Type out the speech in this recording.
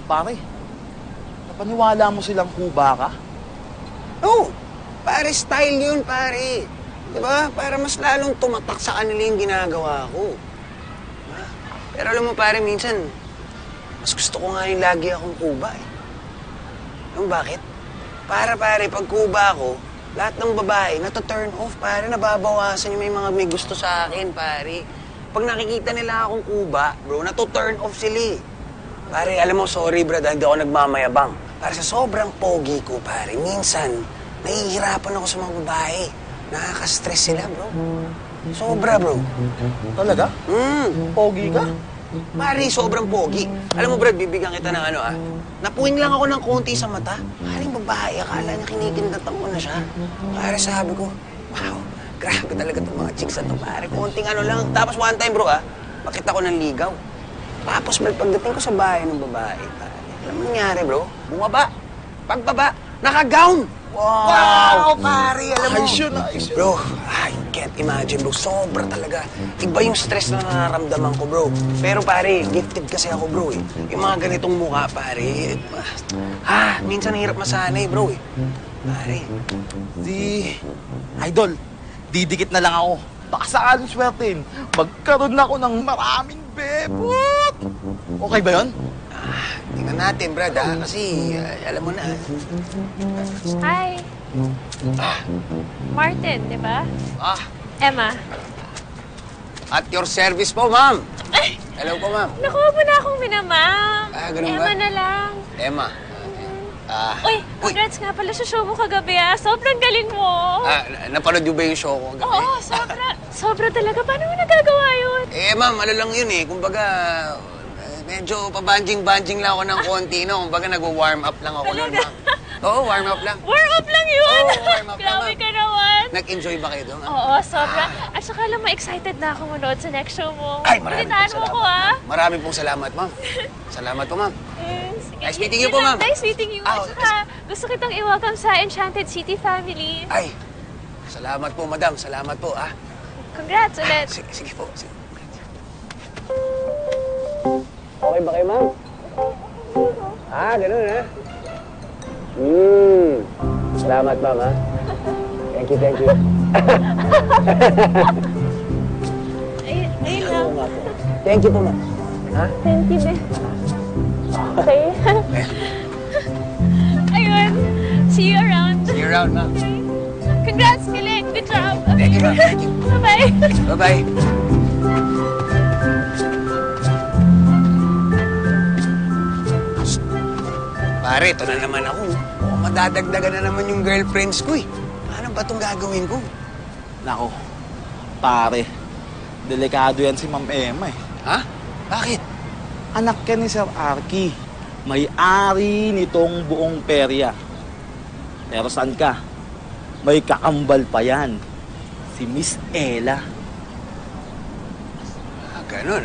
Pare, napaniwala mo silang kuba ka? No, pare, style yun, pare. Diba? Para mas lalong tumatak sa kanila yung ginagawa ko. Diba? Pero alam mo, pare, minsan, mas gusto ko nga yung lagi akong kuba eh. Alam mo bakit? Pare, pag kuba ako, lahat ng babae, nato-turn off, pare, nababawasan yung may gusto sa akin, pare. Pag nakikita nila akong kuba, bro, nato-turn off sila eh. Pare, alam mo, sorry, brad, hindi ako nagmamayabang. Para sa sobrang pogi ko, pare, minsan, nahihirapan ako sa mga babae. Nakaka-stress sila, bro. Sobra, bro. Talaga? Pogi ka? Pare, sobrang pogi. Alam mo, Brad, bibigyan kita ng napuwing lang ako ng konti sa mata. Pare, babae, akala niya kinikindatan ko na siya. Pare, sabi ko, wow, grabe talaga itong mga chicks na ito, pare. Konting lang. Tapos one time, bro, makita ko ng ligaw. Tapos, pagdating ko sa bahay ng babae, pare, alam mo nangyari, bro? Bumaba. Pagbaba, naka-gown. Wow, pare, alam mo. Ayos yun. Bro, I can't imagine, bro. Sobra talaga. Iba yung stress na nararamdaman ko, bro. Pero pare, gifted kasi ako, bro, eh. Yung mga ganitong mukha, pare, minsan hirap masanay, bro, eh. Pare. Idol, didikit na lang ako. Baka sakaling swertein, magkaroon na ako ng maraming bebot. Okay ba yun? Tingnan natin, brad, kasi alam mo na. Hi. Martin, di ba? Emma. At your service po, ma'am. Hello po, ma'am. Naku, mo na akong minamam. Ganun Emma ba? na lang. Emma. Uy, congrats nga pala sa show mo kagabi, Sobrang galing mo. Napanood niyo ba yung show ko kagabi? Oo, sobra. Sobra talaga. Paano mo nagagawa yun? Ma'am, lang yun eh. Kumbaga, medyo pabanjing-banjing lang ako ng konti, no? Kumbaga, nag-warm up lang ako nun, ma'am. Oo, warm up lang. Warm up lang yun? Oo, warm up lang, Grabe ma'am. ka naman. Nag-enjoy ba kayo doon, ma'am? Oo, sobra. At saka alam mo, excited na ako manood sa next show mo. Ay, maraming Balitaan pong mo ko, salamat. Maraming pong salamat, ma'am. Salamat po, ma'am. Sige. Nice meeting you po, ma'am. Nice meeting you. At saka, gusto kitang i-welcome sa Enchanted City family. Ay, salamat po, madam. Salamat po, Congrats ulit. Sige po. Sige. Okay ba kayo, ma'am? Ganun, Salamat, ma'am, Thank you. Ayun lang. Thank you po, ma'am. Thank you, babe. Okay. Ayun. See you around. See you around, ma'am. Okay. Congrats, galing. Good job. Thank you, ma'am. Thank you. Bye-bye. Bye-bye. Pare, ito na naman ako. Madadagdagan na naman yung girlfriends ko, eh. Ano ba itong gagawin ko? Nako, pare, delikado yan si Ma'am Emma, eh. Bakit? Anak ka ni Sir Arky. May-ari nitong buong perya. Pero saan ka? May kakambal pa yan. Si Miss Ella. Ganun,